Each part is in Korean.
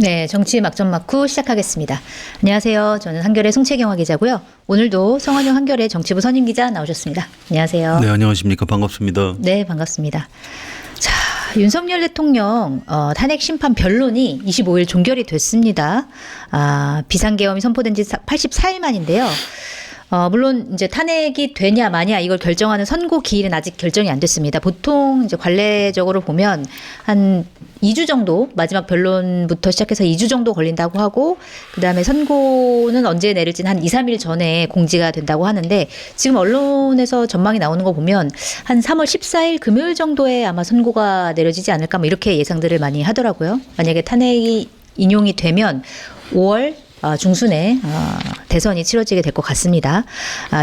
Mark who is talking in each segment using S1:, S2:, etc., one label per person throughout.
S1: 네, 정치 막전 막후 시작하겠습니다. 안녕하세요. 저는 한겨레 송채경화 기자고요. 오늘도 성완용 한겨레 정치부 선임 기자 나오셨습니다. 안녕하세요.
S2: 네, 안녕하십니까. 반갑습니다.
S1: 네, 반갑습니다. 자, 윤석열 대통령 탄핵 심판 변론이 25일 종결이 됐습니다. 비상계엄이 선포된 지 84일 만인데요. 물론 이제 탄핵이 되냐 마냐 이걸 결정하는 선고 기일은 아직 결정이 안 됐습니다. 보통 이제 관례적으로 보면 한 2주 정도 마지막 변론부터 시작해서 2주 정도 걸린다고 하고 그다음에 선고는 언제 내릴지는 한 2, 3일 전에 공지가 된다고 하는데 지금 언론에서 전망이 나오는 거 보면 한 3월 14일 금요일 정도에 아마 선고가 내려지지 않을까 뭐 이렇게 예상들을 많이 하더라고요. 만약에 탄핵이 인용이 되면 5월 중순에 대선이 치러지게 될 것 같습니다.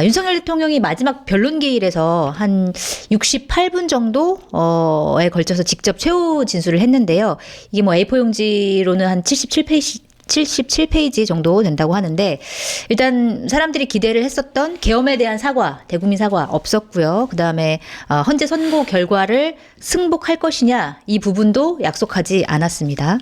S1: 윤석열 대통령이 마지막 변론 기일에서 한 68분 정도에 걸쳐서 직접 최후 진술을 했는데요. 이게 뭐 A4 용지로는 한 77페이지 정도 된다고 하는데 일단 사람들이 기대를 했었던 계엄에 대한 사과, 대국민 사과 없었고요. 그다음에 헌재 선고 결과를 승복할 것이냐 이 부분도 약속하지 않았습니다.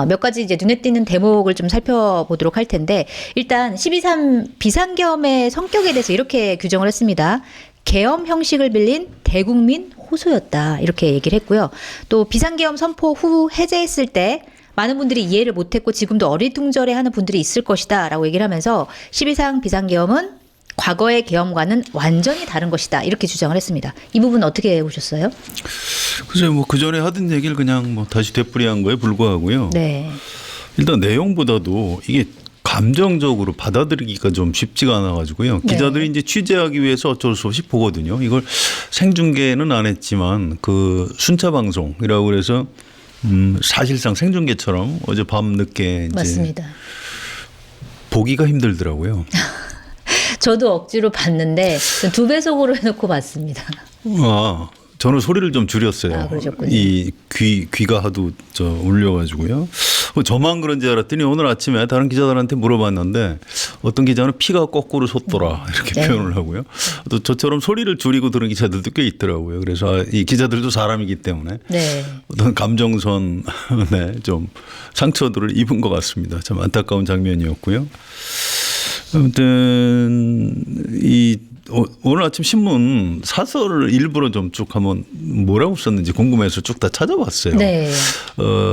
S1: 몇 가지 이제 눈에 띄는 대목을 좀 살펴보도록 할 텐데 일단 12.3 비상계엄의 성격에 대해서 이렇게 규정을 했습니다. 계엄 형식을 빌린 대국민 호소였다 이렇게 얘기를 했고요. 또 비상계엄 선포 후 해제했을 때 많은 분들이 이해를 못했고 지금도 어리둥절해하는 분들이 있을 것이다 라고 얘기를 하면서 12.3 비상계엄은 과거의 계엄과는 완전히 다른 것이다 이렇게 주장을 했습니다. 이 부분 어떻게 보셨어요?
S2: 글쎄요, 뭐 그전에 하던 얘기를 그냥 뭐 다시 되풀이한 거에 불과하고요.
S1: 네.
S2: 일단 내용보다도 이게 감정적으로 받아들이기가 좀 쉽지가 않아가지고요. 기자들이 이제 취재하기 위해서 어쩔 수 없이 보거든요. 이걸 생중계는 안 했지만 그 순차 방송이라고 그래서 사실상 생중계처럼 어제 밤 늦게 이제
S1: 맞습니다.
S2: 보기가 힘들더라고요.
S1: 저도 억지로 봤는데 2배속으로 해놓고 봤습니다.
S2: 저는 소리를 좀 줄였어요.
S1: 그러셨군요.
S2: 이 귀가 하도 울려가지고요. 저만 그런지 알았더니 오늘 아침에 다른 기자들한테 물어봤는데 어떤 기자는 피가 거꾸로 솟더라 이렇게
S1: 네.
S2: 표현을 하고요. 또 저처럼 소리를 줄이고 들은 기자들도 꽤 있더라고요. 그래서 이 기자들도 사람이기 때문에
S1: 네.
S2: 어떤 감정선에 좀 상처들을 입은 것 같습니다. 참 안타까운 장면이었고요. 아무튼 오늘 아침 신문 사설을 일부러 좀 쭉 한번 뭐라고 썼는지 궁금해서 쭉 다 찾아봤어요.
S1: 네.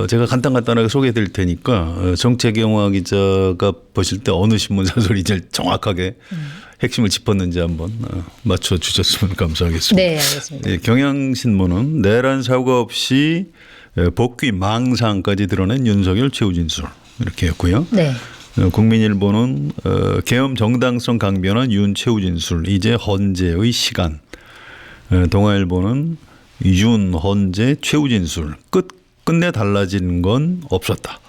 S2: 제가 간단하게 소개해 드릴 테니까 정채경화 기자가 보실 때 어느 신문 사설이 제일 정확하게 핵심을 짚었는지 한번 맞춰 주셨으면 감사하겠습니다.
S1: 네, 알겠습니다.
S2: 예, 경향신문은 내란 사고 없이 복귀 망상까지 드러낸 윤석열 최후 진술 이렇게 했고요.
S1: 네.
S2: 국민일보는 계엄 정당성 강변한 윤 최후 진술 이제 헌재의 시간. 동아일보는 윤 헌재 최후 진술 끝내 달라진 건 없었다.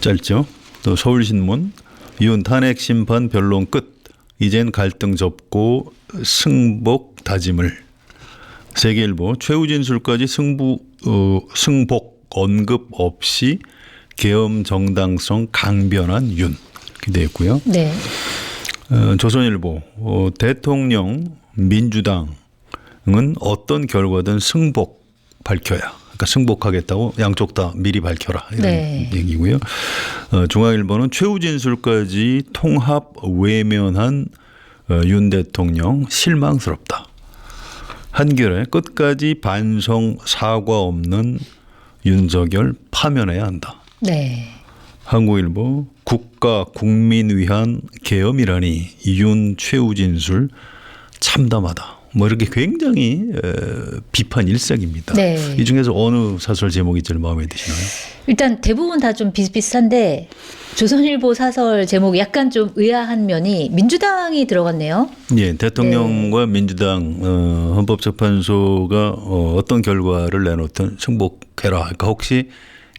S2: 짧죠. 또 서울신문 윤 탄핵 심판 변론 끝 이젠 갈등 접고 승복 다짐을. 세계일보 최후 진술까지 승복 언급 없이 계엄 정당성 강변한 윤 기대했고요.
S1: 네.
S2: 조선일보 대통령 민주당은 어떤 결과든 승복 밝혀야. 그러니까 승복하겠다고 양쪽 다 미리 밝혀라 이런
S1: 네.
S2: 얘기고요. 중앙일보는 최후 진술까지 통합 외면한 윤 대통령 실망스럽다. 한겨레 끝까지 반성 사과 없는 윤석열 파면해야 한다.
S1: 네.
S2: 한국일보 국가 국민 위한 계엄이라니 윤 최후 진술 참담하다. 뭐 이렇게 굉장히 비판 일색입니다.
S1: 네.
S2: 이 중에서 어느 사설 제목이 제일 마음에 드시나요?
S1: 일단 대부분 다 좀 비슷비슷한데 조선일보 사설 제목이 약간 좀 의아한 면이 민주당이 들어갔네요.
S2: 예, 대통령과 민주당 헌법재판소가 어떤 결과를 내놓든 승복해라. 그러니까 혹시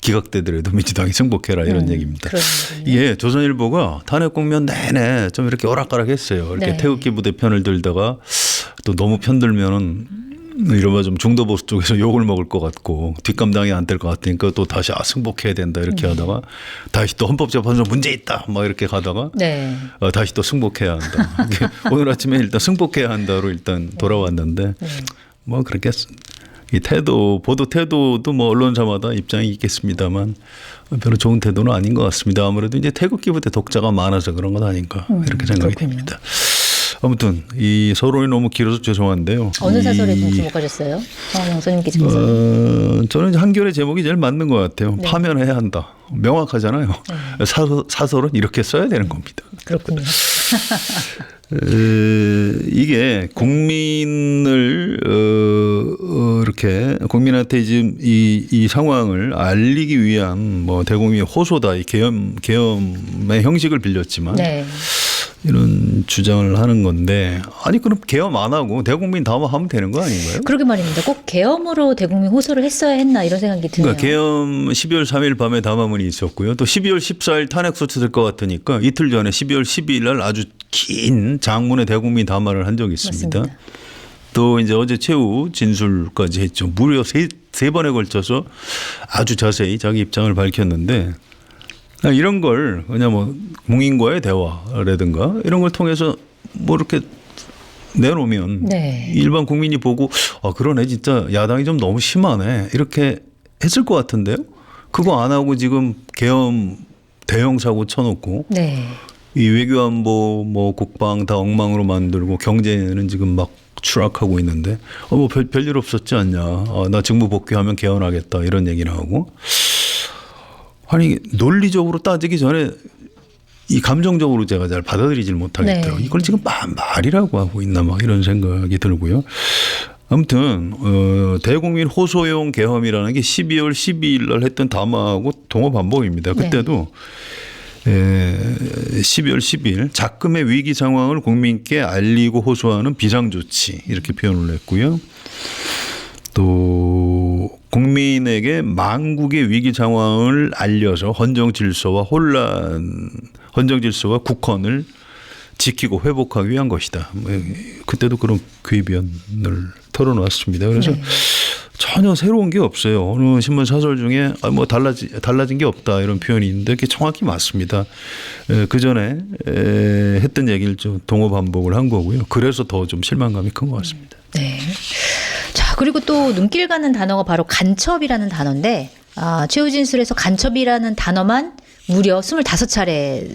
S2: 기각되더라도 민주당이 승복해라 이런 얘기입니다. 이게 조선일보가 탄핵 국면 내내 좀 이렇게 오락가락했어요. 이렇게
S1: 네.
S2: 태극기 부대 편을 들다가 또 너무 편들면은 이른바 좀 중도 보수 쪽에서 욕을 먹을 것 같고 뒷감당이 안 될 것 같으니까 또 다시 승복해야 된다 이렇게 하다가 다시 또 헌법재판소 문제 있다 막 이렇게 가다가
S1: 네.
S2: 다시 또 승복해야 한다. 오늘 아침에 일단 승복해야 한다로 일단 돌아왔는데 뭐 그렇게 이 태도, 보도 태도도 뭐 언론사마다 입장이 있겠습니다만 별로 좋은 태도는 아닌 것 같습니다. 아무래도 이제 태극기 부대 독자가 많아서 그런 것 아닌가 이렇게 생각이
S1: 그렇군요.
S2: 됩니다. 아무튼 이 서론이 너무 길어서 죄송한데요.
S1: 어느 사설에 좀 주목하셨어요? 정원영 선생님께서.
S2: 저는 이제 한결의 제목이 제일 맞는 것 같아요.
S1: 네.
S2: 파면해야 한다. 명확하잖아요. 사설은 이렇게 써야 되는 겁니다.
S1: 그렇군요.
S2: 이게 국민을 이렇게 국민한테 지금 이 상황을 알리기 위한 뭐 대국민 호소다, 이 계엄의 형식을 빌렸지만
S1: 네.
S2: 이런 주장을 하는 건데 아니 그럼 계엄 안 하고 대국민 담화하면 되는 거 아닌가요?
S1: 그러게 말입니다. 꼭 계엄으로 대국민 호소를 했어야 했나 이런 생각이 드네요.
S2: 그러니까 계엄 12월 3일 밤에 담화문이 있었고요. 또 12월 14일 탄핵 소추될 것 같으니까 이틀 전에 12월 12일 날 아주 긴 장문의 대국민 담화를 한 적이 있습니다.
S1: 맞습니다.
S2: 또 이제 어제 최후 진술까지 했죠. 무려 세 번에 걸쳐서 아주 자세히 자기 입장을 밝혔는데 이런 걸 그냥 뭐 국민과의 대화라든가 이런 걸 통해서 뭐 이렇게 내놓으면
S1: 네.
S2: 일반 국민이 보고 아 그러네 진짜 야당이 좀 너무 심하네 이렇게 했을 것 같은데요. 그거 안 하고 지금 계엄 대형 사고 쳐놓고
S1: 네.
S2: 이 외교안보 뭐 국방 다 엉망으로 만들고 경제는 지금 막 추락하고 있는데 뭐 별일 없었지 않냐. 나 직무 복귀하면 개헌하겠다 이런 얘기를 하고 아니 논리적으로 따지기 전에 이 감정적으로 제가 잘 받아들이질 못하겠더라고요.
S1: 네.
S2: 이걸 지금 말이라고 하고 있나 막 이런 생각이 들고요. 아무튼 대국민 호소용 계엄이라는 게 12월 12일 날 했던 담화하고 동어 반복입니다. 그때도 12월 10일 작금의 위기 상황을 국민께 알리고 호소하는 비상조치 이렇게 표현을 했고요. 또 국민에게 망국의 위기 상황을 알려서 헌정 질서와 국헌을 지키고 회복하기 위한 것이다. 그때도 그런 궤변을 털어놨습니다. 그래서
S1: 네.
S2: 전혀 새로운 게 없어요. 어느 신문 사설 중에 뭐 달라진 게 없다 이런 표현이 있는데 그게 정확히 맞습니다. 그 전에 했던 얘기를 좀 동어 반복을 한 거고요. 그래서 더 좀 실망감이 큰 것 같습니다.
S1: 네. 자, 그리고 또 눈길 가는 단어가 바로 간첩이라는 단어인데, 최후 진술에서 간첩이라는 단어만 무려 25차례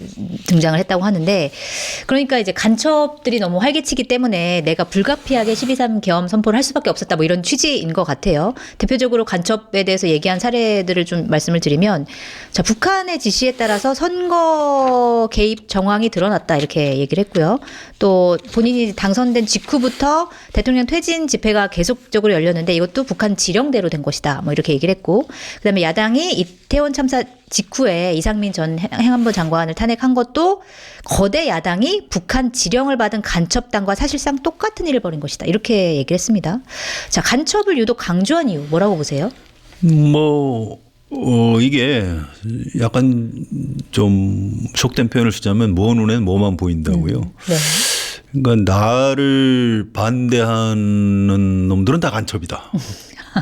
S1: 등장을 했다고 하는데, 그러니까 이제 간첩들이 너무 활개치기 때문에 내가 불가피하게 12.3 계엄 선포를 할 수밖에 없었다, 뭐 이런 취지인 것 같아요. 대표적으로 간첩에 대해서 얘기한 사례들을 좀 말씀을 드리면, 자, 북한의 지시에 따라서 선거 개입 정황이 드러났다, 이렇게 얘기를 했고요. 또 본인이 당선된 직후부터 대통령 퇴진 집회가 계속적으로 열렸는데 이것도 북한 지령대로 된 것이다, 뭐 이렇게 얘기를 했고, 그다음에 야당이 이태원 참사 직후에 이상민 전 행안부 장관을 탄핵한 것도 거대 야당이 북한 지령을 받은 간첩단과 사실상 똑같은 일을 벌인 것이다, 이렇게 얘기를 했습니다. 자, 간첩을 유독 강조한 이유 뭐라고 보세요?
S2: 이게 약간 좀 속된 표현을 쓰자면 뭐 눈엔 뭐만 보인다고요.
S1: 네.
S2: 그러니까 나를 반대하는 놈들은 다 간첩이다.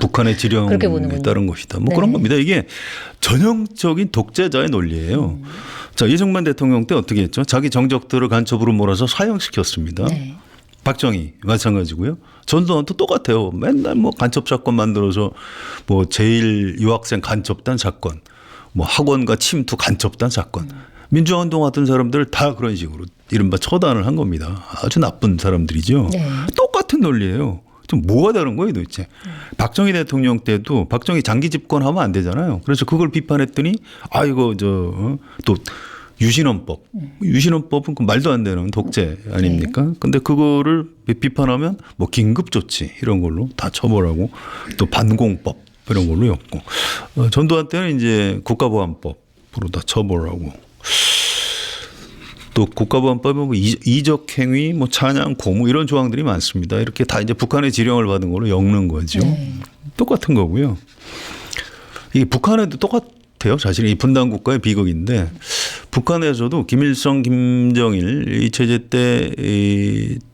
S2: 북한의 지령에
S1: 그렇게 보는군요.
S2: 따른 것이다. 뭐
S1: 네.
S2: 그런 겁니다. 이게 전형적인 독재자의 논리예요. 자, 이승만 대통령 때 어떻게 했죠? 자기 정적들을 간첩으로 몰아서 사형시켰습니다.
S1: 네.
S2: 박정희 마찬가지고요. 전두환도 똑같아요. 맨날 뭐 간첩 사건 만들어서 뭐 제일 유학생 간첩단 사건, 뭐 학원가 침투 간첩단 사건. 민주화 운동하던 사람들 다 그런 식으로 이른바 처단을 한 겁니다. 아주 나쁜 사람들이죠.
S1: 네.
S2: 똑같은 논리예요. 좀 뭐가 다른 거예요 도대체. 박정희 대통령 때도 박정희 장기 집권하면 안 되잖아요. 그래서 그걸 비판했더니 이거 또 유신헌법은 그 말도 안 되는 독재 아닙니까? 근데 그거를 비판하면 뭐 긴급조치 이런 걸로 다 처벌하고 또 반공법 이런 걸로 였고 전두환 때는 이제 국가보안법으로 다 처벌하고 또 국가보안법은 뭐 이적행위, 뭐 찬양, 고무 이런 조항들이 많습니다. 이렇게 다 이제 북한의 지령을 받은 걸로 엮는 거죠.
S1: 네.
S2: 똑같은 거고요. 이게 북한에도 똑같아요. 사실 이 분단 국가의 비극인데 북한에서도 김일성, 김정일 이 체제 때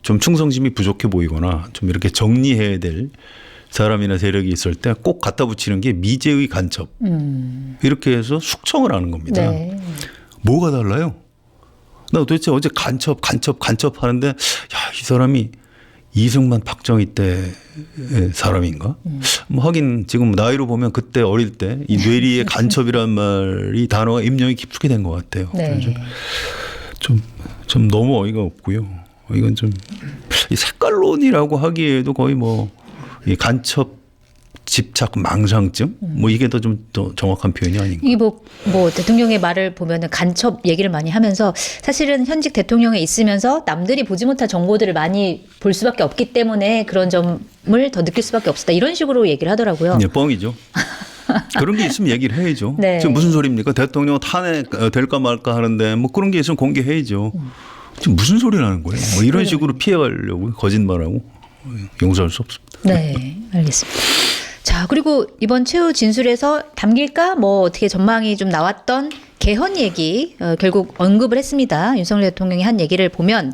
S2: 좀 충성심이 부족해 보이거나 좀 이렇게 정리해야 될 사람이나 세력이 있을 때 꼭 갖다 붙이는 게 미제의 간첩. 이렇게 해서 숙청을 하는 겁니다.
S1: 네.
S2: 뭐가 달라요? 나 도대체 어제 간첩 하는데 이 사람이 이승만 박정희 때 사람인가? 뭐 하긴 지금 나이로 보면 그때 어릴 때 이 뇌리의 간첩이란 말이 단어가 입력이 깊숙이 된 것 같아요.
S1: 네.
S2: 좀 너무 어이가 없고요. 이건 좀 이 색깔론이라고 하기에도 거의 뭐 이 간첩 집착 망상증 뭐 이게 더 좀 더 정확한 표현이 아닌가.
S1: 이게 뭐 대통령의 말을 보면은 간첩 얘기를 많이 하면서 사실은 현직 대통령에 있으면서 남들이 보지 못할 정보들을 많이 볼 수밖에 없기 때문에 그런 점을 더 느낄 수밖에 없었다. 이런 식으로 얘기를 하더라고요.
S2: 네, 뻥이죠. 그런 게 있으면 얘기를 해야죠.
S1: 네.
S2: 지금 무슨 소리입니까? 대통령 탄핵 될까 말까 하는데 뭐 그런 게 있으면 공개해야죠. 지금 무슨 소리를 하는 거예요? 뭐 이런 식으로 피해가려고 거짓말하고 용서할 수 없습니다.
S1: 네, 알겠습니다. 자, 그리고 이번 최후 진술에서 담길까 뭐 어떻게 전망이 좀 나왔던 개헌 얘기 결국 언급을 했습니다. 윤석열 대통령이 한 얘기를 보면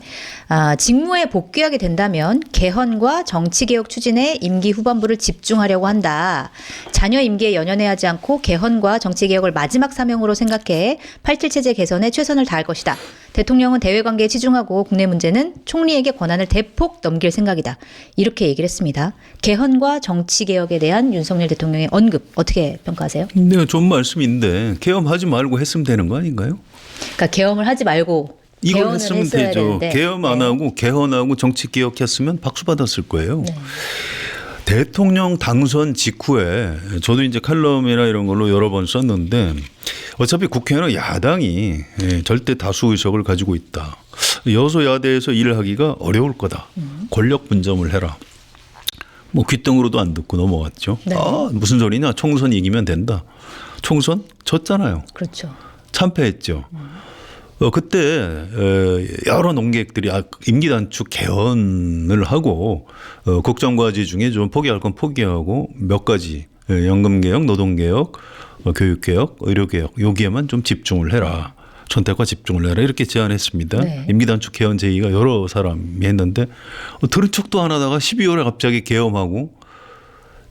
S1: 직무에 복귀하게 된다면 개헌과 정치개혁 추진에 임기 후반부를 집중하려고 한다. 자녀 임기에 연연해하지 않고 개헌과 정치개혁을 마지막 사명으로 생각해 87체제 개선에 최선을 다할 것이다. 대통령은 대외관계에 치중하고 국내 문제는 총리에게 권한을 대폭 넘길 생각이다. 이렇게 얘기를 했습니다. 개헌과 정치개혁에 대한 윤석열 대통령의 언급 어떻게 평가하세요?
S2: 네, 좋은 말씀인데 개헌하지 말고 했으면 되는 거 아닌가요?
S1: 그러니까 개헌을 하지 말고
S2: 이걸
S1: 개헌을
S2: 했으면
S1: 했어야
S2: 되죠.
S1: 되는데.
S2: 개헌 안
S1: 네.
S2: 하고 개헌하고 정치 개혁했으면 박수 받았을 거예요.
S1: 네.
S2: 대통령 당선 직후에 저도 이제 칼럼이나 이런 걸로 여러 번 썼는데 어차피 국회는 야당이 절대 다수 의석을 가지고 있다. 여소야대에서 일을 하기가 어려울 거다. 권력 분점을 해라. 뭐 귓등으로도 안 듣고 넘어갔죠.
S1: 네.
S2: 아, 무슨 소리냐. 총선 이기면 된다. 총선 졌잖아요.
S1: 그렇죠.
S2: 참패했죠. 그때 여러 논객들이 임기 단축 개헌을 하고 국정과제 중에 좀 포기할 건 포기하고 몇 가지 연금개혁, 노동개혁, 교육개혁, 의료개혁 여기에만 좀 집중을 해라. 선택과 집중을 해라 이렇게 제안했습니다.
S1: 네.
S2: 임기 단축 개헌 제의가 여러 사람이 했는데 들은 척도 안 하다가 12월에 갑자기 개엄하고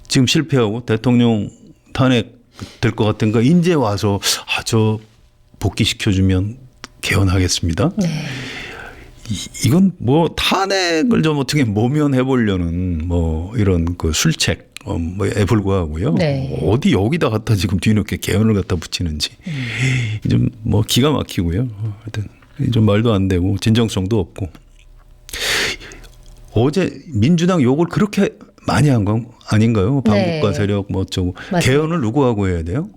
S2: 지금 실패하고 대통령 탄핵 될 것 같은가 이제 와서 저 복귀시켜주면 개헌하겠습니다.
S1: 네.
S2: 이건 뭐 탄핵을 좀 어떻게 모면해 보려는 뭐 이런 그 술책 뭐에 불과하고요.
S1: 네.
S2: 어디 여기다 갖다 지금 뒤늦게 개헌을 갖다 붙이는지 좀 뭐 기가 막히고요. 하여튼 좀 말도 안 되고 진정성도 없고. 어제 민주당 욕을 그렇게 많이 한 건 아닌가요? 반국가
S1: 네.
S2: 세력 뭐 어쩌고.
S1: 맞아요.
S2: 개헌을 누구하고 해야 돼요?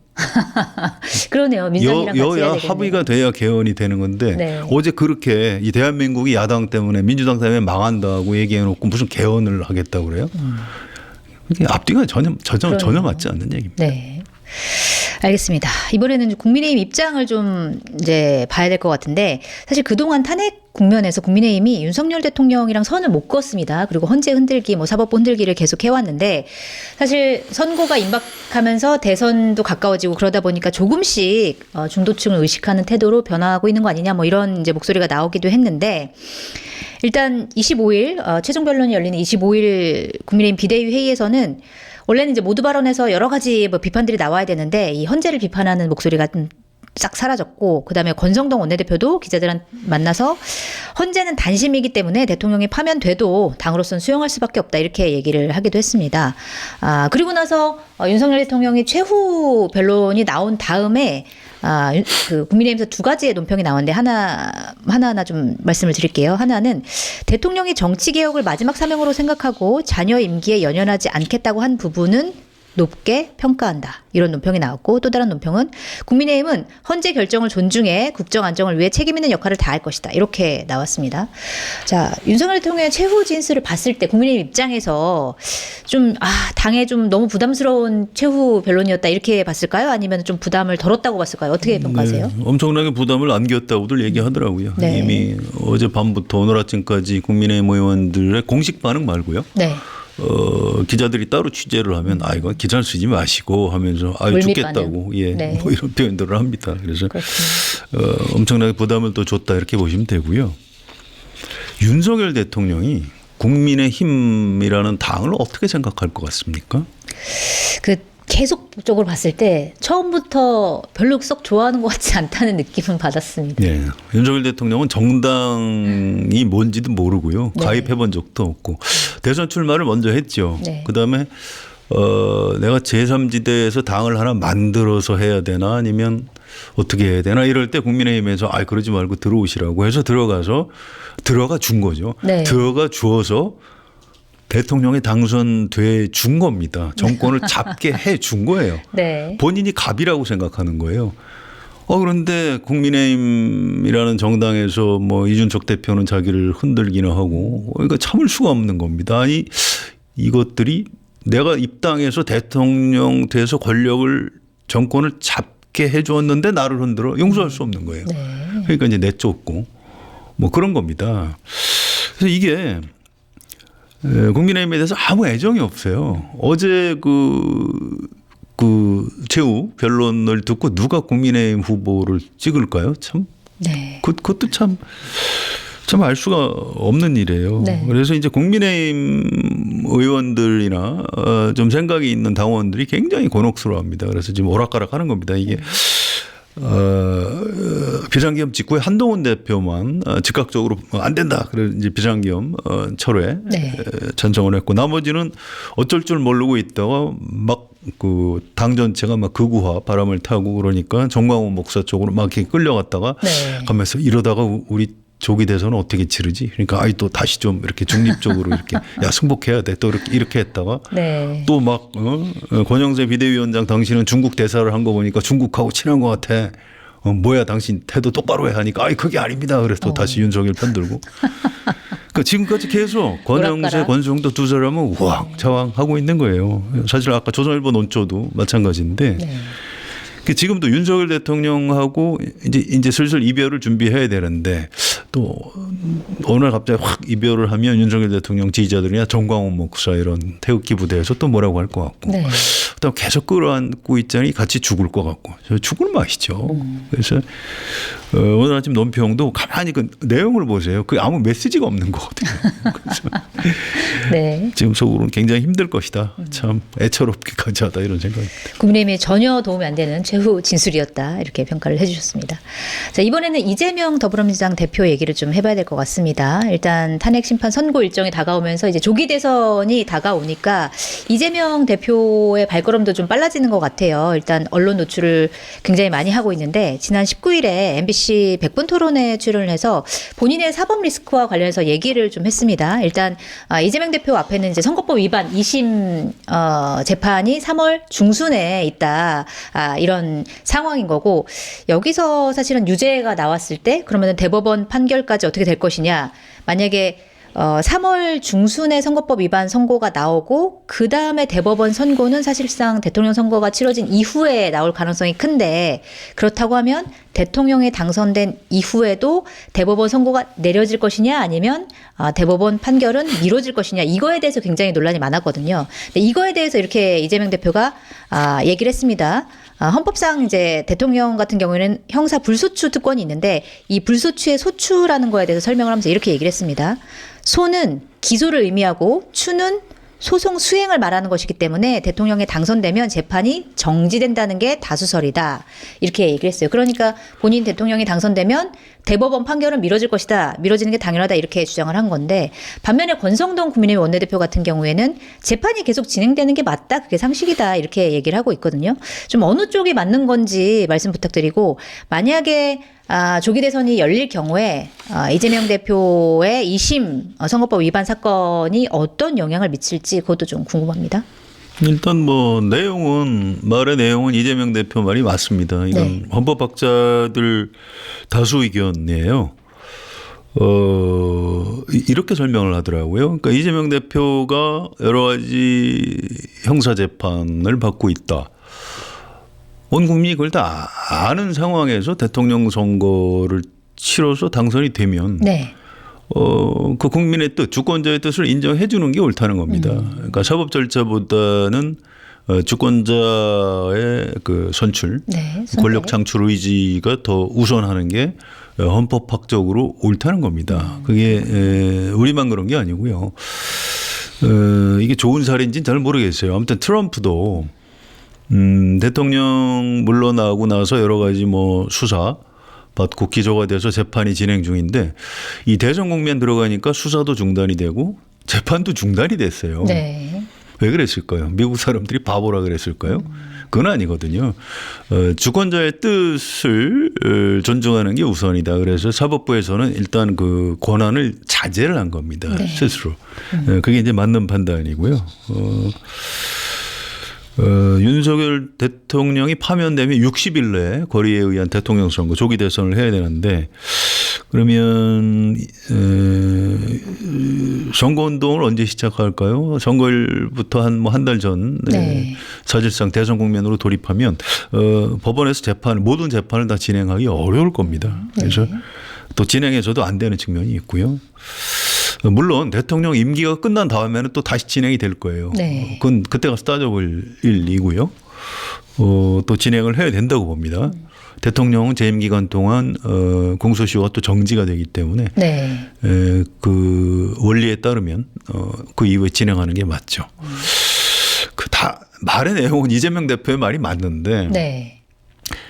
S1: 그러네요. 민주당이랑 같이 해야
S2: 여야
S1: 되겠네요.
S2: 합의가 돼야 개헌이 되는 건데
S1: 네.
S2: 어제 그렇게 이 대한민국이 야당 때문에 민주당 때문에 망한다고 얘기해놓고 무슨 개헌을 하겠다고 그래요? 이게 앞뒤가 전혀 맞지 않는 얘기입니다.
S1: 네. 알겠습니다. 이번에는 국민의힘 입장을 좀 이제 봐야 될 것 같은데 사실 그동안 탄핵 국면에서 국민의힘이 윤석열 대통령이랑 선을 못 그었습니다. 그리고 헌재 흔들기, 뭐 사법부 흔들기를 계속 해왔는데 사실 선거가 임박하면서 대선도 가까워지고 그러다 보니까 조금씩 중도층을 의식하는 태도로 변화하고 있는 거 아니냐 뭐 이런 이제 목소리가 나오기도 했는데 일단 25일 최종 변론이 열리는 25일 국민의힘 비대위 회의에서는 원래는 이제 모두 발언에서 여러 가지 뭐 비판들이 나와야 되는데 이 헌재를 비판하는 목소리가 좀 싹 사라졌고 그다음에 권성동 원내대표도 기자들한테 만나서 헌재는 단심이기 때문에 대통령이 파면돼도 당으로서는 수용할 수밖에 없다 이렇게 얘기를 하기도 했습니다. 그리고 나서 윤석열 대통령이 최후 변론이 나온 다음에 그 국민의힘에서 두 가지의 논평이 나왔는데 하나하나 좀 말씀을 드릴게요. 하나는 대통령이 정치개혁을 마지막 사명으로 생각하고 자녀 임기에 연연하지 않겠다고 한 부분은 높게 평가한다. 이런 논평이 나왔고 또 다른 논평은 국민의힘은 헌재 결정을 존중해 국정 안정을 위해 책임 있는 역할을 다할 것이다. 이렇게 나왔습니다. 자, 윤석열 대통령의 최후 진술을 봤을 때 국민의힘 입장에서 좀 당에 좀 너무 부담스러운 최후 변론이었다 이렇게 봤을까요? 아니면 좀 부담을 덜었다고 봤을까요? 어떻게 평가하세요?
S2: 네, 엄청나게 부담을 안겼다고들 얘기하더라고요.
S1: 네.
S2: 이미 어제 밤부터 오늘 아침까지 국민의힘 의원들의 공식 반응 말고요.
S1: 네.
S2: 기자들이 따로 취재를 하면 이건 기사를 쓰지 마시고 하면서 죽겠다고
S1: 네.
S2: 뭐 이런 표현들을 합니다. 그래서 엄청나게 부담을 또 줬다 이렇게 보시면 되고요. 윤석열 대통령이 국민의힘이라는 당을 어떻게 생각할 것 같습니까?
S1: 그 계속적으로 봤을 때 처음부터 별로 썩 좋아하는 것 같지 않다는 느낌은 받았습니다.
S2: 네. 윤석열 대통령은 정당이 뭔지도 모르고요.
S1: 네.
S2: 가입해 본 적도 없고 대선 출마를 먼저 했죠.
S1: 네.
S2: 그다음에 내가 제3지대에서 당을 하나 만들어서 해야 되나 아니면 어떻게 해야 되나 이럴 때 국민의힘에서 그러지 말고 들어오시라고 해서 들어가 준 거죠.
S1: 네.
S2: 들어가 주어서 대통령에 당선돼 준 겁니다. 정권을 잡게 해 준 거예요.
S1: 네.
S2: 본인이 갑이라고 생각하는 거예요. 그런데 국민의힘이라는 정당에서 뭐 이준석 대표는 자기를 흔들기나 하고 그러니까 참을 수가 없는 겁니다. 아니 이것들이 내가 입당해서 대통령 돼서 정권을 잡게 해주었는데 나를 흔들어 용서할 수 없는 거예요.
S1: 네.
S2: 그러니까 이제 내쫓고 뭐 그런 겁니다. 그래서 이게 국민의힘에 대해서 아무 애정이 없어요. 어제 그 최후 변론을 듣고 누가 국민의힘 후보를 찍을까요? 참.
S1: 네.
S2: 그것도 참 알 수가 없는 일이에요.
S1: 네.
S2: 그래서 이제 국민의힘 의원들이나 좀 생각이 있는 당원들이 굉장히 곤혹스러워합니다. 그래서 지금 오락가락하는 겁니다. 이게 비상계엄 직후에 한동훈 대표만 즉각적으로 안 된다. 그래서 이제 비상계엄 철회
S1: 네.
S2: 찬성을 했고 나머지는 어쩔 줄 모르고 있다가 막 그 당 전체가 막 극우화 바람을 타고 그러니까 정광훈 목사 쪽으로 막 이렇게 끌려갔다가
S1: 네.
S2: 가면서 이러다가 우리 조기 대선은 어떻게 치르지? 그러니까 또 다시 좀 이렇게 중립적으로 이렇게 승복해야 돼. 또 이렇게 했다가
S1: 네.
S2: 또 막 권영세 비대위원장 당신은 중국 대사를 한 거 보니까 중국하고 친한 것 같아. 뭐야 당신 태도 똑바로 해 하니까 그게 아닙니다. 그래서 또 다시 윤석열 편들고. 그러니까 지금까지 계속 권영세,
S1: 오락가락.
S2: 권성도 두 사람은 우왕좌왕하고 있는 거예요. 사실 아까 조선일보 논조도 마찬가지인데
S1: 네.
S2: 지금도 윤석열 대통령하고 이제 슬슬 이별을 준비해야 되는데 또 어느 날 갑자기 확 이별을 하면 윤석열 대통령 지지자들이나 정광훈 목사 이런 태극기 부대에서 또 뭐라고 할 것 같고
S1: 네.
S2: 또 계속 끌어안고 있자니 같이 죽을 것 같고 죽을 맛이죠. 그래서 오늘 아침 논평도 가만히 그 내용을 보세요. 그 아무 메시지가 없는 거거든요. 그래서
S1: 네.
S2: 지금 속으로는 굉장히 힘들 것이다. 참 애처롭기까지 하다 이런 생각입니다.
S1: 국민의힘에 전혀 도움이 안 되는 최후 진술이었다 이렇게 평가를 해주셨습니다. 자, 이번에는 이재명 더불어민주당 대표 얘기를 좀 해봐야 될 것 같습니다. 일단 탄핵 심판 선고 일정이 다가오면서 이제 조기 대선이 다가오니까 이재명 대표의 발걸음도 좀 빨라지는 것 같아요. 일단 언론 노출을 굉장히 많이 하고 있는데 지난 19일에 MBC 100분 토론에 출연을 해서 본인의 사법 리스크와 관련해서 얘기를 좀 했습니다. 일단 이재명 대표 앞에는 이제 선거법 위반 2심 재판이 3월 중순에 있다. 이런 상황인 거고 여기서 사실은 유죄가 나왔을 때 그러면 대법원 판결까지 어떻게 될 것이냐. 만약에 3월 중순에 선거법 위반 선고가 나오고 그 다음에 대법원 선고는 사실상 대통령 선거가 치러진 이후에 나올 가능성이 큰데 그렇다고 하면 대통령에 당선된 이후에도 대법원 선고가 내려질 것이냐 아니면 대법원 판결은 미뤄질 것이냐 이거에 대해서 굉장히 논란이 많았거든요. 근데 이거에 대해서 이렇게 이재명 대표가 얘기를 했습니다. 헌법상 이제 대통령 같은 경우에는 형사 불소추 특권이 있는데 이 불소추의 소추라는 거에 대해서 설명을 하면서 이렇게 얘기를 했습니다. 소는 기소를 의미하고 추는 소송 수행을 말하는 것이기 때문에 대통령에 당선되면 재판이 정지된다는 게 다수설이다. 이렇게 얘기를 했어요. 그러니까 본인 대통령이 당선되면 대법원 판결은 미뤄질 것이다. 미뤄지는 게 당연하다. 이렇게 주장을 한 건데 반면에 권성동 국민의힘 원내대표 같은 경우에는 재판이 계속 진행되는 게 맞다. 그게 상식이다. 이렇게 얘기를 하고 있거든요. 좀 어느 쪽이 맞는 건지 말씀 부탁드리고 만약에 조기 대선이 열릴 경우에 이재명 대표의 2심 선거법 위반 사건이 어떤 영향을 미칠지 그것도 좀 궁금합니다.
S2: 일단 뭐 말의 내용은 이재명 대표 말이 맞습니다. 이건
S1: 네.
S2: 헌법학자들 다수 의견이에요. 이렇게 설명을 하더라고요. 그러니까 이재명 대표가 여러 가지 형사 재판을 받고 있다. 온 국민이 그걸 다 아는 상황에서 대통령 선거를 치러서 당선이 되면
S1: 네.
S2: 그 국민의 뜻, 주권자의 뜻을 인정해 주는 게 옳다는 겁니다. 그러니까 사법 절차보다는 주권자의 그 선출,
S1: 네,
S2: 권력 창출 의지가 더 우선하는 게 헌법학적으로 옳다는 겁니다. 그게 우리만 그런 게 아니고요. 이게 좋은 사례인지는 잘 모르겠어요. 아무튼 트럼프도 대통령 물러나고 나서 여러 가지 뭐 수사 받고 기소가 돼서 재판이 진행 중인데 이 대선 국면 들어가니까 수사도 중단이 되고 재판도 중단이 됐어요.
S1: 네.
S2: 왜 그랬을까요? 미국 사람들이 바보라 그랬을까요? 그건 아니거든요. 주권자의 뜻을 존중하는 게 우선이다. 그래서 사법부에서는 일단 그 권한을 자제를 한 겁니다.
S1: 네.
S2: 스스로. 그게 이제 맞는 판단이고요. 윤석열 대통령이 파면되면 60일 내에 거리에 의한 대통령 선거 조기 대선을 해야 되는데 그러면 선거운동을 언제 시작할까요? 선거일부터 한 달 전
S1: 네.
S2: 사실상 대선 국면으로 돌입하면 법원에서 모든 재판을 다 진행하기 어려울 겁니다. 그래서 또 진행해서도 안 되는 측면이 있고요. 물론 대통령 임기가 끝난 다음에는 또 다시 진행이 될 거예요.
S1: 네.
S2: 그건 그때 가서 따져볼 일이고요. 또 진행을 해야 된다고 봅니다. 대통령은 재임 기간 동안 공소시효가 또 정지가 되기 때문에
S1: 네.
S2: 그 원리에 따르면 그 이후에 진행하는 게 맞죠. 그 다 말의 내용은 이재명 대표의 말이 맞는데
S1: 네.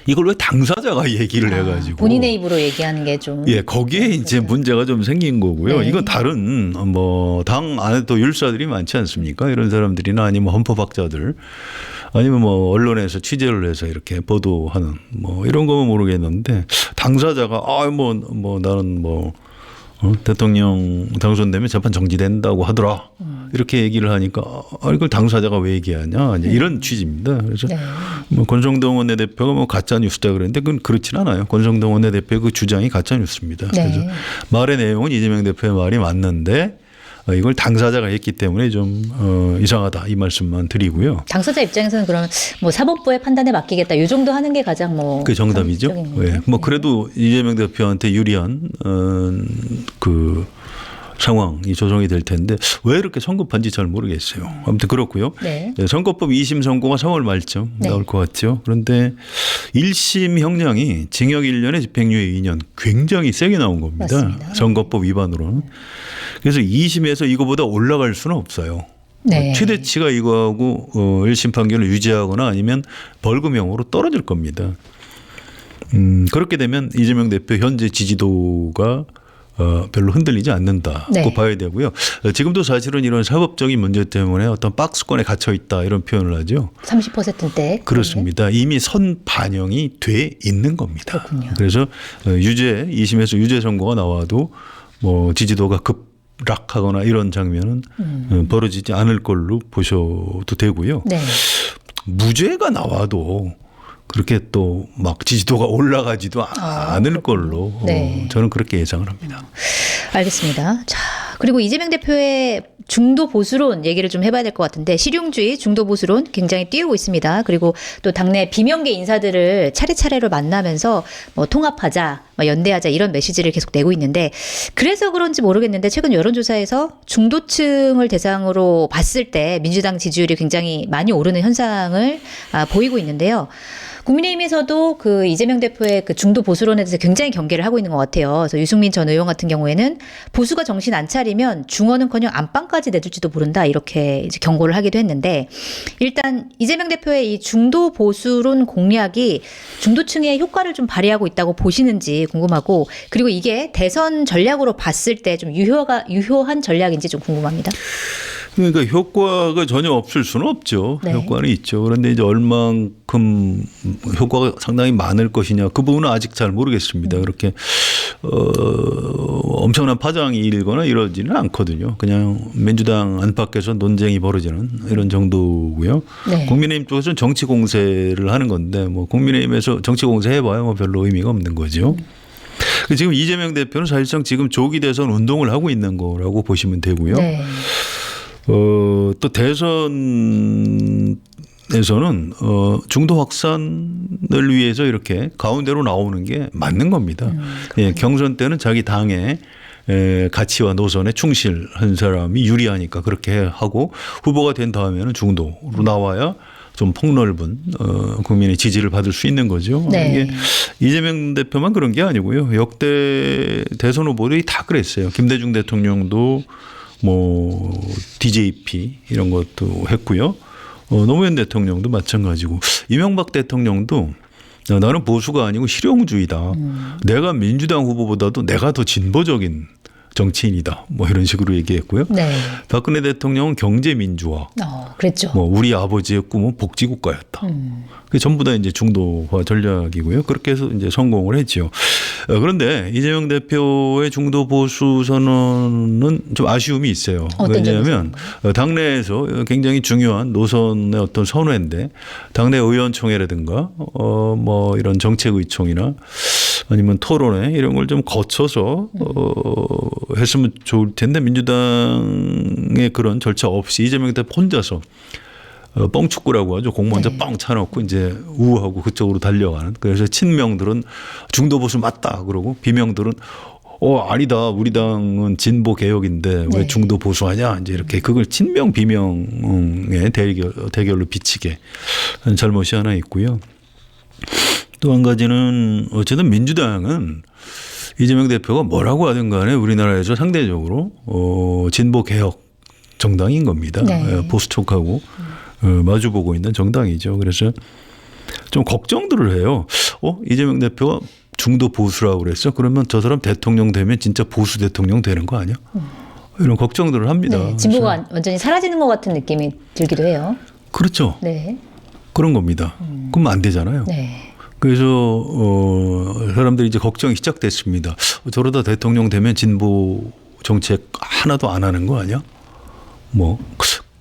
S2: 이걸 왜 당사자가 얘기를 해가지고
S1: 본인의 입으로 얘기하는 게 좀.
S2: 예, 거기에 이제 문제가 좀 생긴 거고요.
S1: 네.
S2: 이건 다른 뭐 당 안에도 율사들이 많지 않습니까? 이런 사람들이나 아니면 헌법학자들 아니면 뭐 언론에서 취재를 해서 이렇게 보도하는 뭐 이런 거면 모르겠는데 당사자가 뭐 나는 뭐 대통령 당선되면 재판 정지된다고 하더라. 이렇게 얘기를 하니까 이걸 당사자가 왜 얘기하냐 이런 취지입니다. 그래서
S1: 네.
S2: 뭐 권성동 원내대표가 뭐 가짜 뉴스다 그랬는데 그건 그렇진 않아요. 권성동 원내대표의 그 주장이 가짜 뉴스입니다.
S1: 네.
S2: 그래서 말의 내용은 이재명 대표의 말이 맞는데 이걸 당사자가 했기 때문에 좀 이상하다 이 말씀만 드리고요.
S1: 당사자 입장에서는 그러면 뭐 사법부의 판단에 맡기겠다. 이 정도 하는 게 가장 뭐.
S2: 그게 정답이죠. 네. 뭐 그래도 이재명 대표한테 유리한 그 상황이 조성이 될 텐데 왜 이렇게 성급한지 잘 모르겠어요. 아무튼 그렇고요.
S1: 네.
S2: 선거법 2심 선고가 3월 말쯤
S1: 네.
S2: 나올 것 같죠. 그런데 1심 형량이 징역 1년에 집행유예 2년 굉장히 세게 나온 겁니다.
S1: 맞습니다.
S2: 선거법 위반으로는. 그래서 2심에서 이거보다 올라갈 수는 없어요.
S1: 네.
S2: 최대치가 이거하고 1심 판결을 유지하거나 아니면 벌금형으로 떨어질 겁니다. 그렇게 되면 이재명 대표 현재 지지도가 별로 흔들리지 않는다고
S1: 네.
S2: 봐야 되고요. 지금도 사실은 이런 사법적인 문제 때문에 어떤 박스권에 갇혀 있다 이런 표현을 하죠.
S1: 30%대.
S2: 그렇습니다. 이미 선 반영이 돼 있는 겁니다.
S1: 그렇군요.
S2: 그래서 2심에서 유죄 선고가 나와도 뭐 지지도가 급락하거나 이런 장면은 벌어지지 않을 걸로 보셔도 되고요.
S1: 네.
S2: 무죄가 나와도 그렇게 또 막 지지도가 올라가지도 않을 걸로
S1: 네.
S2: 저는 그렇게 예상을 합니다.
S1: 알겠습니다. 자, 그리고 이재명 대표의 중도 보수론 얘기를 좀 해봐야 될 것 같은데 실용주의 중도 보수론 굉장히 띄우고 있습니다. 그리고 또 당내 비명계 인사들을 차례차례로 만나면서 뭐 통합하자, 뭐 연대하자 이런 메시지를 계속 내고 있는데 그래서 그런지 모르겠는데 최근 여론조사에서 중도층을 대상으로 봤을 때 민주당 지지율이 굉장히 많이 오르는 현상을 보이고 있는데요. 국민의힘에서도 그 이재명 대표의 그 중도 보수론에 대해서 굉장히 경계를 하고 있는 것 같아요. 그래서 유승민 전 의원 같은 경우에는 보수가 정신 안 차리면 중언은커녕 안방까지 내줄지도 모른다 이렇게 이제 경고를 하기도 했는데 일단 이재명 대표의 이 중도 보수론 공략이 중도층의 효과를 좀 발휘하고 있다고 보시는지 궁금하고 그리고 이게 대선 전략으로 봤을 때 좀 유효한 전략인지 좀 궁금합니다.
S2: 그러니까 효과가 전혀 없을 수는 없죠.
S1: 네.
S2: 효과는 있죠. 그런데 이제 얼만큼 효과가 상당히 많을 것이냐 그 부분은 아직 잘 모르겠습니다. 그렇게 엄청난 파장이 일거나 이러지는 않거든요. 그냥 민주당 안팎에서 논쟁이 벌어지는 이런 정도고요.
S1: 네.
S2: 국민의힘 쪽에서는 정치 공세를 하는 건데 뭐 국민의힘에서 정치 공세 해봐야 뭐 별로 의미가 없는 거죠. 지금 이재명 대표는 사실상 지금 조기 대선 운동을 하고 있는 거라고 보시면 되고요.
S1: 네.
S2: 또 대선에서는 중도 확산을 위해서 이렇게 가운데로 나오는 게 맞는 겁니다. 예, 경선 때는 자기 당의 가치와 노선에 충실한 사람이 유리하니까 그렇게 하고 후보가 된 다음에는 중도로 나와야 좀 폭넓은 국민의 지지를 받을 수 있는 거죠.
S1: 네.
S2: 이게 이재명 대표만 그런 게 아니고요. 역대 대선 후보들이 다 그랬어요. 김대중 대통령도 뭐 DJP 이런 것도 했고요. 노무현 대통령도 마찬가지고 이명박 대통령도 나는 보수가 아니고 실용주의다. 내가 민주당 후보보다도 내가 더 진보적인 정치인이다. 뭐 이런 식으로 얘기했고요.
S1: 네.
S2: 박근혜 대통령은 경제민주화.
S1: 그랬죠.
S2: 뭐 우리 아버지의 꿈은 복지국가였다. 그게 전부 다 이제 중도화 전략이고요. 그렇게 해서 이제 성공을 했죠. 그런데 이재명 대표의 중도 보수 선언은 좀 아쉬움이 있어요. 왜냐하면 당내에서 굉장히 중요한 노선의 어떤 선회인데 당내 의원총회라든가 뭐 이런 정책의총이나 아니면 토론회 이런 걸 좀 거쳐서 했으면 좋을 텐데 민주당의 그런 절차 없이 이재명 대표 혼자서 뻥축구라고 하죠. 공 먼저 뻥 차놓고 이제 우하고 그쪽으로 달려가는. 그래서 친명들은 중도 보수 맞다 그러고 비명들은 아니다. 우리 당은 진보 개혁인데 왜 중도 보수하냐. 이제 이렇게 그걸 친명 비명의 대결로 비치게 하는 잘못이 하나 있고요. 또 한 가지는 어쨌든 민주당은 이재명 대표가 뭐라고 하든 간에 우리나라에서 상대적으로 진보 개혁 정당인 겁니다. 네. 보수 쪽하고 마주보고 있는 정당이죠. 그래서 좀 걱정들을 해요. 이재명 대표가 중도 보수라고 그랬어? 그러면 저 사람 대통령 되면 진짜 보수 대통령 되는 거 아니야? 이런 걱정들을 합니다.
S1: 네, 진보가 완전히 사라지는 것 같은 느낌이 들기도 해요.
S2: 그렇죠.
S1: 네.
S2: 그런 겁니다. 그럼 안 되잖아요.
S1: 네.
S2: 그래서 사람들이 이제 걱정이 시작됐습니다. 저러다 대통령 되면 진보 정책 하나도 안 하는 거 아니야? 뭐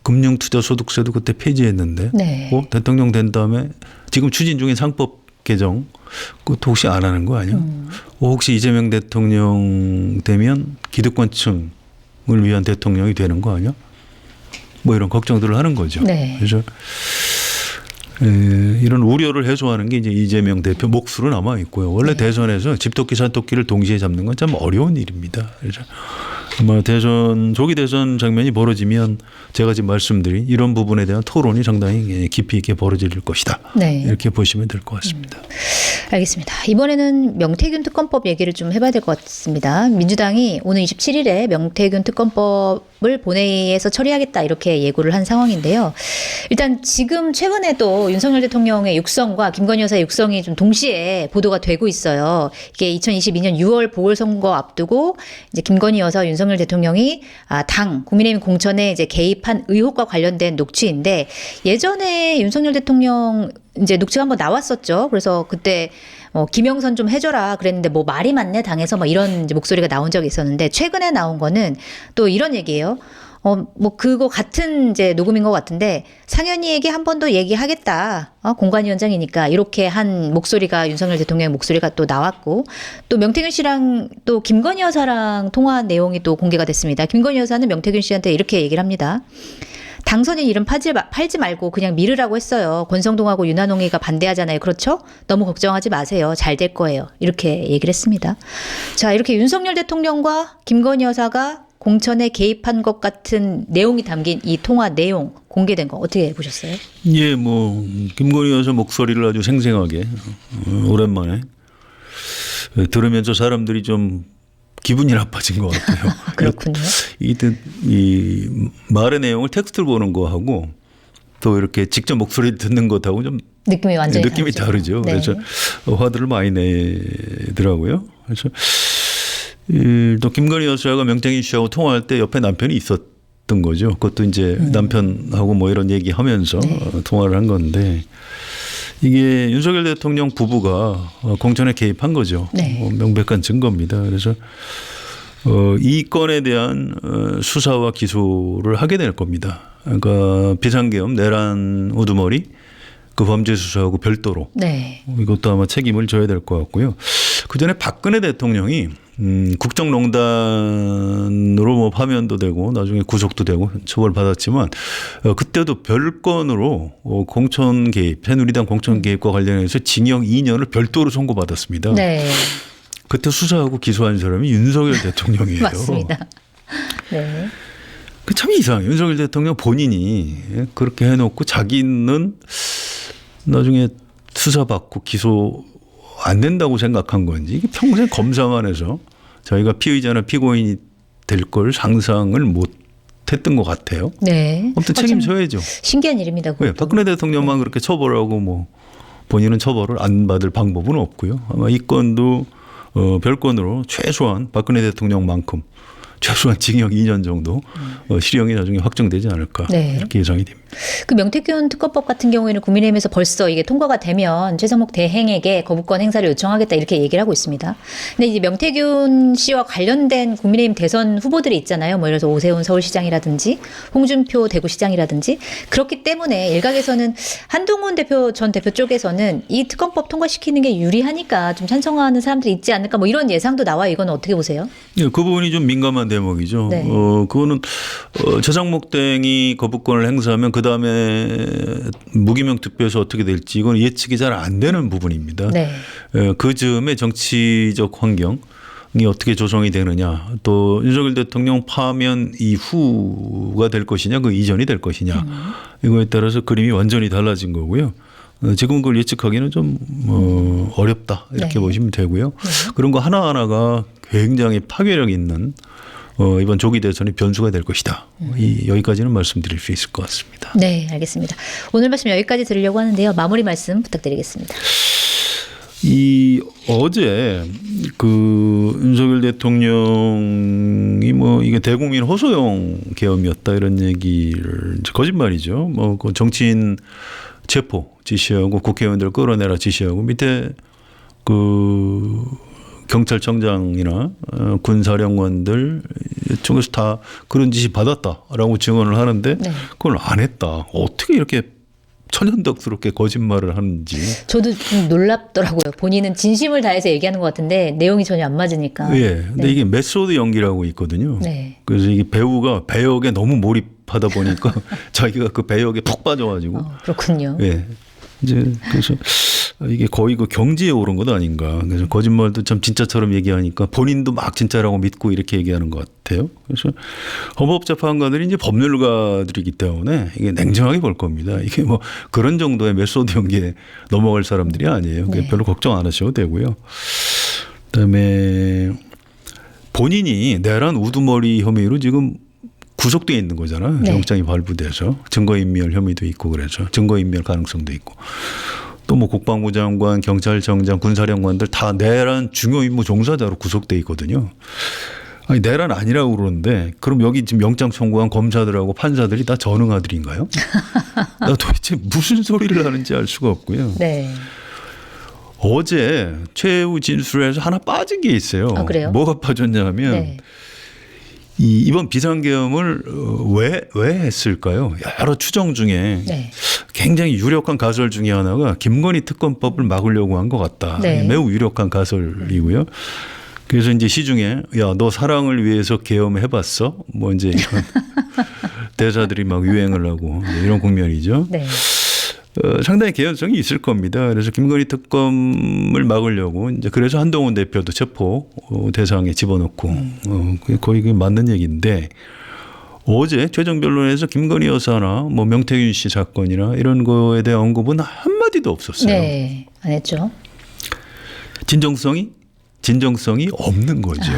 S2: 금융투자소득세도 그때 폐지했는데
S1: 네.
S2: 대통령 된 다음에 지금 추진 중인 상법 개정 그것도 혹시 안 하는 거 아니야? 혹시 이재명 대통령 되면 기득권층을 위한 대통령이 되는 거 아니야? 뭐 이런 걱정들을 하는 거죠.
S1: 네.
S2: 그래서 이런 우려를 해소하는 게 이제 이재명 대표 몫으로 남아 있고요. 원래 대선에서 집토끼 산토끼를 동시에 잡는 건 참 어려운 일입니다. 그래서 아마 조기 대선 장면이 벌어지면 제가 지금 말씀드린 이런 부분에 대한 토론이 상당히 깊이 있게 벌어질 것이다. 네. 이렇게 보시면 될 것 같습니다.
S1: 알겠습니다. 이번에는 명태균 특검법 얘기를 좀 해봐야 될 것 같습니다. 민주당이 오늘 27일에 명태균 특검법을 본회의에서 처리하겠다 이렇게 예고를 한 상황인데요. 일단 지금 최근에도 윤석열 대통령의 육성과 김건희 여사의 육성이 좀 동시에 보도가 되고 있어요. 이게 2022년 6월 보궐선거 앞두고 이제 김건희 여사 윤석열 대통령이 당 국민의힘 공천에 이제 개입한 의혹과 관련된 녹취인데 예전에 윤석열 대통령 이제 녹취가 한번 나왔었죠. 그래서 그때 김영선 좀 해줘라 그랬는데 뭐 말이 많네 당에서 뭐 이런 이제 목소리가 나온 적이 있었는데 최근에 나온 거는 또 이런 얘기예요. 뭐 그거 같은 이제 녹음인 것 같은데 상현이에게 한 번 더 얘기하겠다. 공관위원장이니까 이렇게 한 목소리가 윤석열 대통령의 목소리가 또 나왔고 또 명태균 씨랑 또 김건희 여사랑 통화한 내용이 또 공개가 됐습니다. 김건희 여사는 명태균 씨한테 이렇게 얘기를 합니다. 당선인 이름 팔지 말고 그냥 미르라고 했어요. 권성동하고 윤한홍이가 반대하잖아요. 그렇죠? 너무 걱정하지 마세요. 잘 될 거예요. 이렇게 얘기를 했습니다. 자, 이렇게 윤석열 대통령과 김건희 여사가 공천에 개입한 것 같은 내용이 담긴 이 통화 내용 공개된 거 어떻게 보셨어요?
S2: 예, 뭐 김건희 여사 목소리를 아주 생생하게 오랜만에 들으면서 사람들이 좀 기분이 나빠진 것 같아요.
S1: 그렇군요.
S2: 이 말의 내용을 텍스트를 보는 거하고 또 이렇게 직접 목소리 듣는 것하고 좀
S1: 느낌이 완전히
S2: 다르죠. 네. 그래서 화들을 많이 내더라고요. 그래서 또 김건희 여사가 명태균 씨하고 통화할 때 옆에 남편이 있었던 거죠. 그것도 이제 남편하고 뭐 이런 얘기하면서 통화를 한 건데 이게 윤석열 대통령 부부가 공천에 개입한 거죠. 네. 명백한 증거입니다. 그래서 이 건에 대한 수사와 기소를 하게 될 겁니다. 그러니까 비상계엄 내란 우두머리 그 범죄 수사하고 별도로 이것도 아마 책임을 져야 될 것 같고요. 그 전에 박근혜 대통령이 국정농단으로 뭐 파면도 되고 나중에 구속도 되고 처벌받았지만 그때도 별건으로 공천 개입, 새누리당 공천 개입과 관련해서 징역 2년을 별도로 선고받았습니다. 네. 그때 수사하고 기소한 사람이 윤석열 대통령이에요.
S1: 맞습니다. 네.
S2: 그 참 이상해요. 윤석열 대통령 본인이 그렇게 해놓고 자기는 나중에 수사받고 기소 안 된다고 생각한 건지 이게 평생 검사만 해서 자기가 피의자나 피고인이 될 걸 상상을 못 못했던 것 같아요.
S1: 네.
S2: 아무튼
S1: 참
S2: 책임져야죠.
S1: 신기한 일입니다.
S2: 왜
S1: 그것도.
S2: 박근혜 대통령만 그렇게 처벌하고 뭐 본인은 처벌을 안 받을 방법은 없고요. 아마 이 건도 별건으로 최소한 박근혜 대통령만큼 최소한 징역 2년 정도 실형이 나중에 확정되지 않을까
S1: 네.
S2: 이렇게 예상이 됩니다.
S1: 그 명태균 특검법 같은 경우에는 국민의힘에서 벌써 이게 통과가 되면 최상목 대행에게 거부권 행사를 요청하겠다 이렇게 얘기를 하고 있습니다. 근데 이제 명태균 씨와 관련된 국민의힘 대선 후보들이 있잖아요. 뭐 예를 들어서 오세훈 서울시장이라든지 홍준표 대구시장이라든지 그렇기 때문에 일각에서는 한동훈 전 대표 쪽에서는 이 특검법 통과시키는 게 유리하니까 좀 찬성하는 사람들이 있지 않을까 뭐 이런 예상도 나와요. 이건 어떻게 보세요?
S2: 네, 그 부분이 좀 민감한 대목이죠.
S1: 네.
S2: 그거는 최상목 대행이 거부권을 행사하면 그 다음에 무기명 투표에서 어떻게 될지 이건 예측이 잘 안 되는 부분입니다.
S1: 네.
S2: 그 즈음에 정치적 환경이 어떻게 조성이 되느냐, 또 윤석열 대통령 파면 이후가 될 것이냐, 그 이전이 될 것이냐, 이거에 따라서 그림이 완전히 달라진 거고요. 지금 그걸 예측하기는 좀 어렵다 이렇게
S1: 네.
S2: 보시면 되고요.
S1: 네.
S2: 그런 거 하나하나가 굉장히 파괴력 있는 이번 조기 대선의 변수가 될 것이다. 여기까지는 말씀드릴 수 있을 것 같습니다.
S1: 네, 알겠습니다. 오늘 말씀 여기까지 드리려고 하는데요. 마무리 말씀 부탁드리겠습니다.
S2: 어제 그 윤석열 대통령이 뭐 이게 대국민 호소용 계엄이었다 이런 얘기를 이제 거짓말이죠. 뭐 그 정치인 체포 지시하고 국회의원들 끌어내라 지시하고 밑에 그 경찰청장이나 군사령관들 쪽에서 다 그런 지시 받았다라고 증언을 하는데
S1: 네.
S2: 그걸 안 했다. 어떻게 이렇게 천연덕스럽게 거짓말을 하는지.
S1: 저도 좀 놀랍더라고요. 본인은 진심을 다해서 얘기하는 것 같은데 내용이 전혀 안 맞으니까.
S2: 예. 근데
S1: 네.
S2: 이게 메소드 연기라고 있거든요.
S1: 네.
S2: 그래서 이게 배우가 배역에 너무 몰입하다 보니까 자기가 그 배역에 푹 빠져가지고.
S1: 그렇군요.
S2: 예. 이제 그래서 이게 거의 그 경지에 오른 것 아닌가. 그래서 거짓말도 참 진짜처럼 얘기하니까 본인도 막 진짜라고 믿고 이렇게 얘기하는 것 같아요. 그래서 헌법재판관들이 이제 법률가들이기 때문에 이게 냉정하게 볼 겁니다. 이게 뭐 그런 정도의 메소드 연기에 넘어갈 사람들이 아니에요.
S1: 네.
S2: 별로 걱정 안 하셔도 되고요. 그다음에 본인이 내란 우두머리 혐의로 지금 구속돼 있는 거잖아요.
S1: 네.
S2: 영장이 발부돼서 증거인멸 혐의도 있고 그래서 증거인멸 가능성도 있고 또 뭐 국방부 장관, 경찰청장, 군사령관들 다 내란 중요 임무 종사자로 구속돼 있거든요. 아니 내란 아니라고 그러는데 그럼 여기 지금 영장 청구한 검사들하고 판사들이 다 전응아들인가요? 나 도대체 무슨 소리를 하는지 알 수가 없고요.
S1: 네.
S2: 어제 최후 진술에서 하나 빠진 게 있어요.
S1: 아, 그래요?
S2: 뭐가 빠졌냐면
S1: 네.
S2: 이번 비상계엄을 왜 했을까요? 여러 추정 중에
S1: 네.
S2: 굉장히 유력한 가설 중에 하나가 김건희 특검법을 막으려고 한 것 같다.
S1: 네.
S2: 매우 유력한 가설이고요. 그래서 이제 시중에 야, 너 사랑을 위해서 계엄해봤어? 뭐 이제 이런 대사들이 막 유행을 하고 이런 국면이죠.
S1: 네.
S2: 상당히 개연성이 있을 겁니다. 그래서 김건희 특검을 막으려고 이제 그래서 한동훈 대표도 체포 대상에 집어넣고 거의 그게 맞는 얘기인데 어제 최종 변론에서 김건희 여사나 뭐 명태균 씨 사건이나 이런 거에 대한 언급은 한 마디도 없었어요.
S1: 네. 안 했죠.
S2: 진정성이 없는 거죠.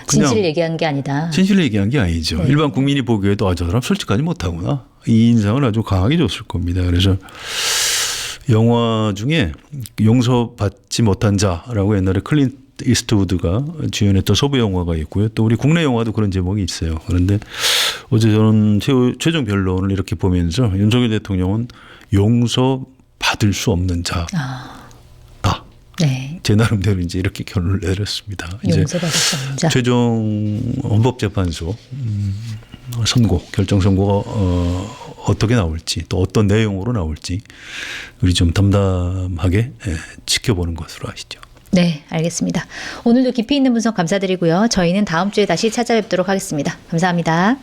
S1: 진실을 얘기한 게 아니다.
S2: 진실을 얘기한 게 아니죠.
S1: 네.
S2: 일반 국민이 보기에도 저 사람 솔직하지 못하구나. 이 인상을 아주 강하게 줬을 겁니다. 그래서 영화 중에 용서받지 못한 자라고 옛날에 클린트 이스트우드가 주연했던 서부 영화가 있고요. 또 우리 국내 영화도 그런 제목이 있어요. 그런데 어제 저는 최종 변론을 이렇게 보면서 윤석열 대통령은 용서받을 수 없는 자다.
S1: 네.
S2: 제 나름대로 이제 이렇게 결론을 내렸습니다. 이제
S1: 용서받을 수 없는 자.
S2: 최종 헌법재판소 결정 선고가 어떻게 나올지 또 어떤 내용으로 나올지 우리 좀 담담하게 지켜보는 것으로 하시죠.
S1: 네, 알겠습니다. 오늘도 깊이 있는 분석 감사드리고요. 저희는 다음 주에 다시 찾아뵙도록 하겠습니다. 감사합니다.